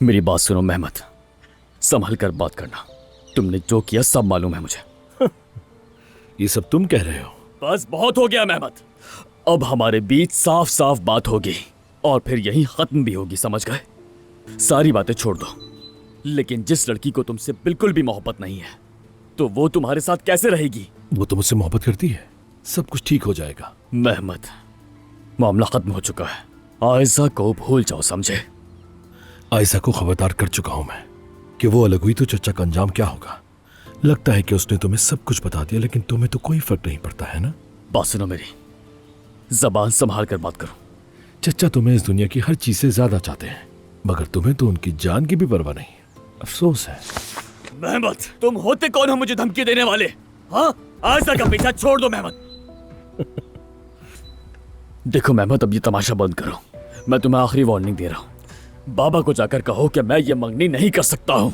मेरी बात सुनो मेहमत, संभल कर बात करना। तुमने जो किया सब मालूम है मुझे। ये सब तुम कह रहे हो? बस बहुत हो गया मेहमत। अब हमारे बीच साफ साफ बात होगी और फिर यहीं खत्म भी होगी, समझ गए? सारी बातें छोड़ दो, लेकिन जिस लड़की को तुमसे बिल्कुल भी मोहब्बत नहीं है तो वो तुम्हारे साथ कैसे रहेगी? वो तो मुझसे मोहब्बत करती है, सब कुछ ठीक हो जाएगा। मेहमत, मामला खत्म हो चुका है। आयशा को भूल जाओ, समझे? आयशा को खबरदार कर चुका हूं मैं कि वो अलग हुई तो चचा का अंजाम क्या होगा। लगता है कि उसने तुम्हें सब कुछ बता दिया, लेकिन तुम्हें तो कोई फर्क नहीं पड़ता है ना। बात सुनो मेरी, जबान संभाल कर बात करो। चचा तुम्हें इस दुनिया की हर चीज से ज्यादा चाहते हैं, मगर तुम्हें तो उनकी जान की भी परवाह नहीं। अफसोस है। मेहमत, तुम होते कौन हो मुझे धमकी देने वाले? हाँ, आयशा का पीछा छोड़ दो मेहमत। देखो मेहमत, अब ये तमाशा बंद करो। मैं तुम्हें आखिरी वार्निंग दे रहा हूँ। बाबा को जाकर कहो कि मैं ये मंगनी नहीं कर सकता हूँ।